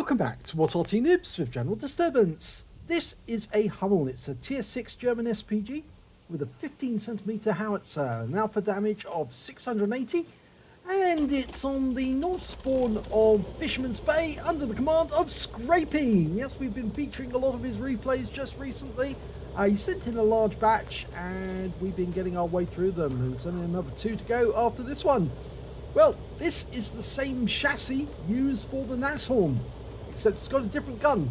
Welcome back to What Arty Noobs with General Disturbance. This is a Hummel. It's a tier 6 German SPG with a 15cm howitzer, an alpha damage of 680, and it's on the north spawn of Fisherman's Bay under the command of Scrappey. Yes, we've been featuring a lot of his replays just recently. He sent in a large batch and we've been getting our way through them. There's only another 2 to go after this one. Well, this is the same chassis used for the Nashorn, except it's got a different gun.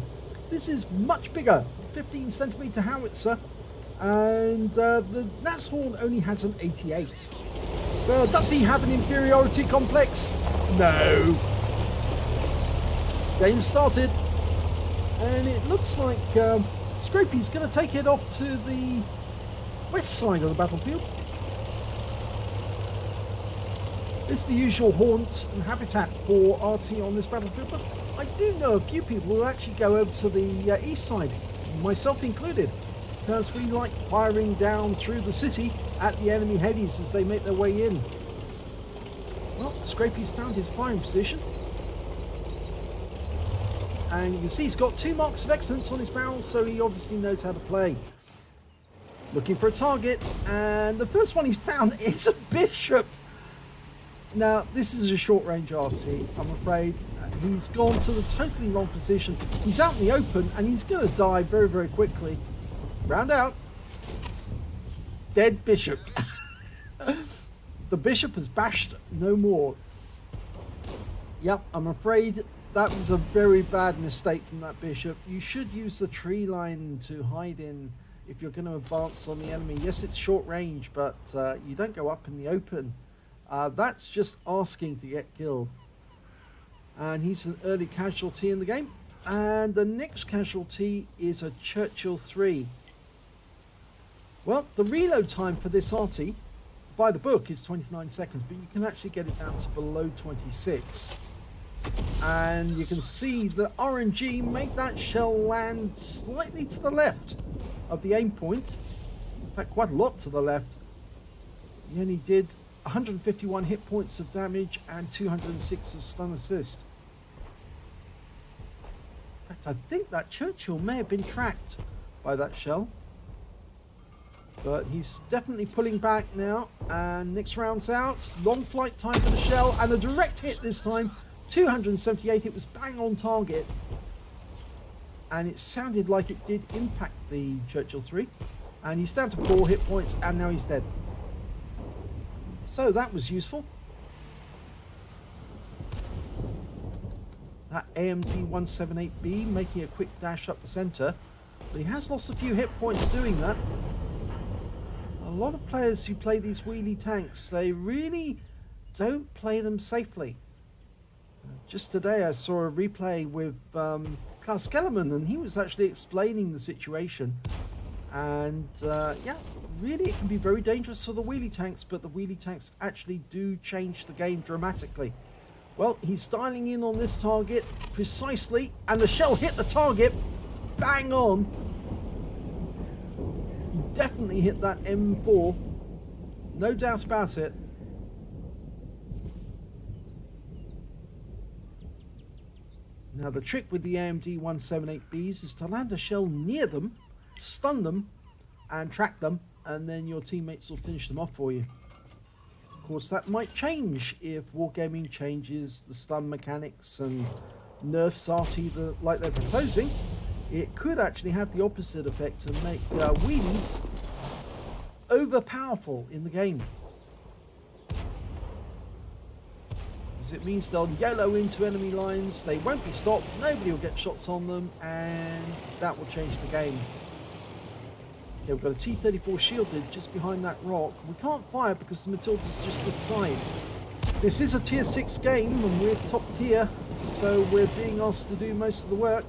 This is much bigger, 15cm howitzer, and the Nashorn only has an 88. Well, does he have an inferiority complex? No. Game started, and it looks like Scrappey's going to take it off to the west side of the battlefield. It's the usual haunt and habitat for Arty on this battlefield, but I do know a few people who actually go over to the east side, myself included, because we like firing down through the city at the enemy heavies as they make their way in. Well, Scrappey's found his firing position, and you can see he's got 2 marks of excellence on his barrel, so he obviously knows how to play. Looking for a target, and the first one he's found is a bishop. Now, this is a short-range Arty, I'm afraid. He's gone to the totally wrong position. He's out in the open, and he's going to die very, very quickly. Round out. Dead bishop. The bishop has bashed no more. Yep, I'm afraid that was a very bad mistake from that bishop. You should use the tree line to hide in if you're going to advance on the enemy. Yes, it's short range, but you don't go up in the open. That's just asking to get killed. And he's an early casualty in the game. And the next casualty is a Churchill 3. Well, the reload time for this Arty, by the book, is 29 seconds, but you can actually get it down to below 26. And you can see the RNG made that shell land slightly to the left of the aim point. In fact, quite a lot to the left. He only did 151 hit points of damage and 206 of stun assist. In fact, I think that Churchill may have been tracked by that shell. But he's definitely pulling back now, and next round's out. Long flight time for the shell, and a direct hit this time. 278, it was bang on target. And it sounded like it did impact the Churchill 3. And he's down to 4 hit points, and now he's dead. So that was useful. That AMD 178B making a quick dash up the center, but he has lost a few hit points doing that. A lot of players who play these wheelie tanks, they really don't play them safely. Just today I saw a replay with Klaus Kellerman, and he was actually explaining the situation. And yeah, really it can be very dangerous for the wheelie tanks, but the wheelie tanks actually do change the game dramatically. Well, he's dialing in on this target precisely, and the shell hit the target bang on. He definitely hit that M4, no doubt about it. Now the trick with the AMD 178Bs is to land a shell near them, stun them and track them, and then your teammates will finish them off for you. Of course, that might change if Wargaming changes the stun mechanics and nerfs Arty like they're proposing. It could actually have the opposite effect and make wheelies overpowerful in the game. Because it means they'll YOLO into enemy lines, they won't be stopped, nobody will get shots on them, and that will change the game. Okay, we've got a T-34 shielded just behind that rock. We can't fire because the Matilda's just this side. This is a tier 6 game and we're top tier, so we're being asked to do most of the work.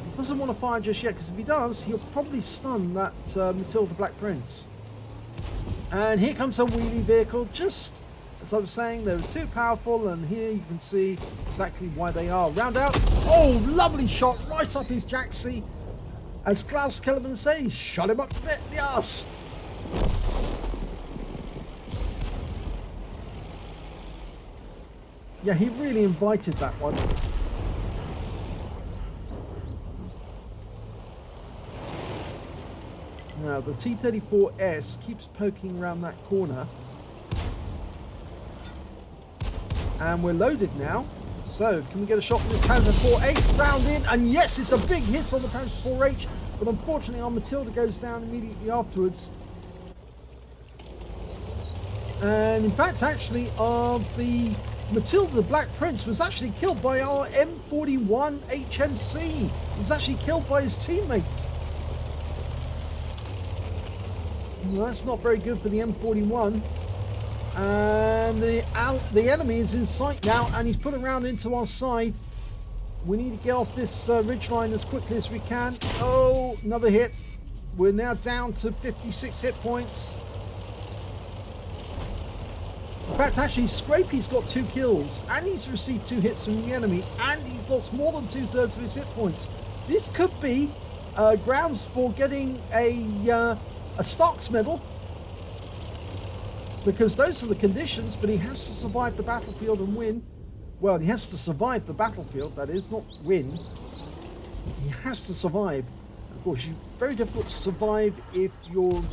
He doesn't want to fire just yet, because if he does, he'll probably stun that Matilda Black Prince. And here comes a wheelie vehicle. Just as I was saying, they were too powerful, and here you can see exactly why they are. Round out. Oh, lovely shot right up his jacksie. As Klaus Kellerman says, shot him up the arse. Yeah, he really invited that one. Now, the T-34S keeps poking around that corner. And we're loaded now. So, can we get a shot from the Panzer 4H round in? And yes, it's a big hit on the Panzer 4H. But unfortunately, our Matilda goes down immediately afterwards. And in fact, actually, the Matilda, the Black Prince, was actually killed by our M41 HMC. He was actually killed by his teammate. Well, that's not very good for the M41. And the enemy is in sight now, and he's put around into our side. We need to get off this ridgeline as quickly as we can. Oh, another hit. We're now down to 56 hit points. In fact, actually, Scrappey's got 2 kills, and he's received 2 hits from the enemy, and he's lost more than 2/3 of his hit points. This could be grounds for getting a Stark's medal, because those are the conditions, but he has to survive the battlefield and win. Well, he has to survive the battlefield, that is, not win. He has to survive. Of course, it's very difficult to survive if your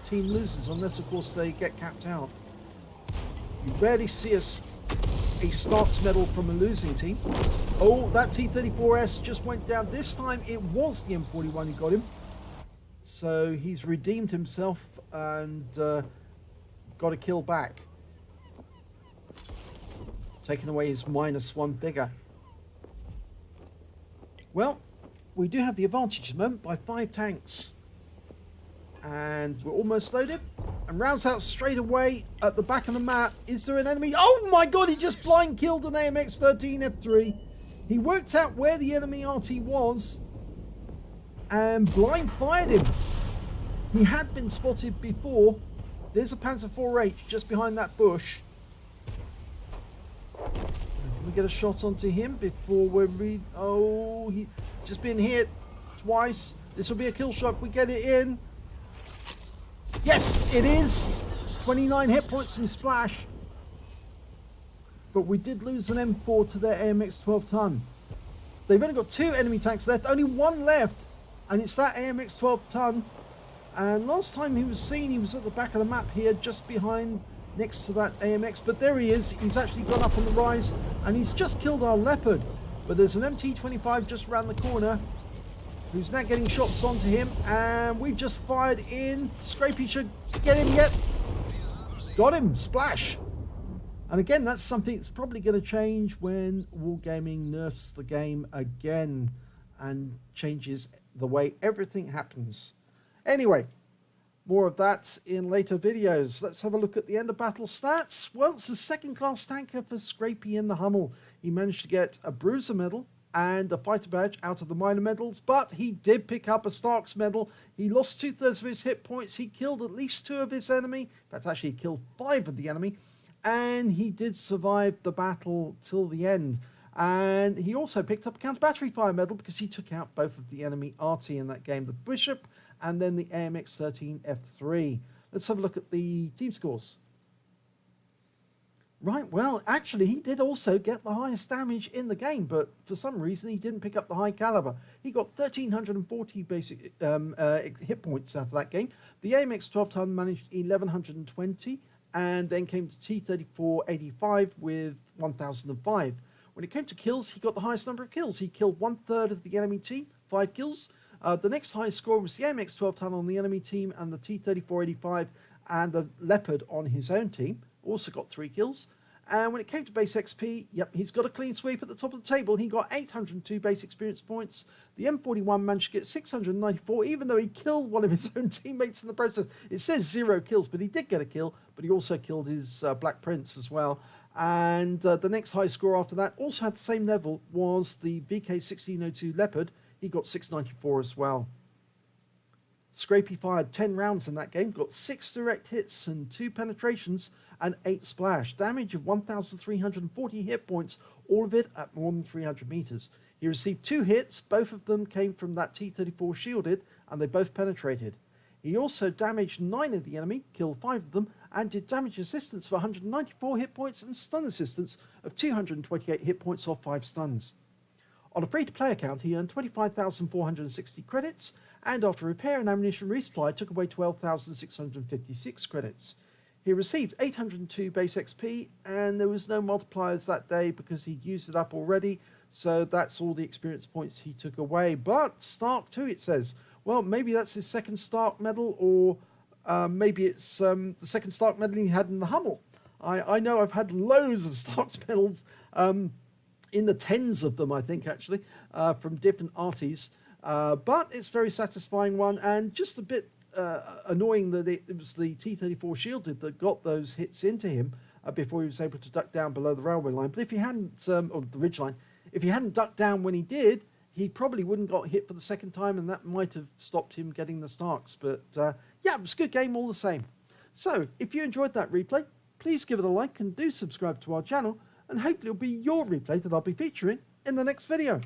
team loses, unless, of course, they get capped out. You rarely see a Stark's medal from a losing team. Oh, that T-34S just went down. This time it was the M41 who got him. So he's redeemed himself and got a kill back. Taking away his -1 figure. Well, we do have the advantage at the moment by 5 tanks. And we're almost loaded. And rounds out straight away at the back of the map. Is there an enemy? Oh my god, he just blind killed an AMX-13 F3. He worked out where the enemy Arty was and blind fired him. He had been spotted before. There's a Panzer 4H just behind that bush. Can we get a shot onto him before we're oh, he's just been hit twice. This will be a kill shot if we get it in. Yes, it is. 29 hit points from Splash. But we did lose an M4 to their AMX 12 ton. They've only got 2 enemy tanks left, only 1 left, and it's that AMX 12 ton. And last time he was seen, he was at the back of the map here, just behind, next to that AMX. But there he is. He's actually gone up on the rise, and he's just killed our Leopard. But there's an MT-25 just around the corner, who's now getting shots onto him, and we've just fired in. Scrappey should get him yet. Got him, Splash. And again, that's something that's probably going to change when Wargaming nerfs the game again and changes the way everything happens. Anyway, more of that in later videos. Let's have a look at the end of battle stats. Well, it's a second-class tanker for Scrappey in the Hummel. He managed to get a Bruiser medal and a fighter badge out of the minor medals, but he did pick up a Stark's medal. He lost 2/3 of his hit points. He killed at least 2 of his enemy. In fact, actually he killed 5 of the enemy, and he did survive the battle till the end. And he also picked up a counter battery fire medal because he took out both of the enemy Arty in that game, the Bishop and then the AMX-13 F3. Let's have a look at the team scores. Right, well, actually, he did also get the highest damage in the game, but for some reason, he didn't pick up the high caliber. He got 1,340 basic hit points out of that game. The AMX 12 ton managed 1,120, and then came to T-34-85 with 1,005. When it came to kills, he got the highest number of kills. He killed 1/3 of the enemy team, 5 kills. The next highest score was the AMX 12 ton on the enemy team, and the T-34-85 and the Leopard on his own team. Also got 3 kills. And when it came to base XP, yep, he's got a clean sweep at the top of the table. He got 802 base experience points. The M41 managed to get 694, even though he killed one of his own teammates in the process. It says 0 kills, but he did get a kill, but he also killed his Black Prince as well. And the next high score after that, also had the same level, was the VK1602 Leopard. He got 694 as well. Scrappey fired 10 rounds in that game, got 6 direct hits and 2 penetrations and 8 splash. Damage of 1,340 hit points, all of it at more than 300 meters. He received 2 hits, both of them came from that T-34 shielded, and they both penetrated. He also damaged 9 of the enemy, killed 5 of them, and did damage assistance for 194 hit points and stun assistance of 228 hit points off 5 stuns. On a free-to-play account, he earned 25,460 credits, and after repair and ammunition resupply, took away 12,656 credits. He received 802 base XP, and there was no multipliers that day because he'd used it up already, so that's all the experience points he took away. But Stark 2, it says, well, maybe that's his second Stark medal, or maybe it's the second Stark medal he had in the Hummel. I know I've had loads of Stark's medals, in the tens of them, I think, actually, from different Artys. But it's a very satisfying one, and just a bit annoying that it was the T-34 shielded that got those hits into him before he was able to duck down below the railway line. But if he hadn't, or the ridge line, if he hadn't ducked down when he did, he probably wouldn't got hit for the second time, and that might have stopped him getting the Starks. But yeah, it was a good game all the same. So if you enjoyed that replay, please give it a like and do subscribe to our channel, and hopefully it'll be your replay that I'll be featuring in the next video.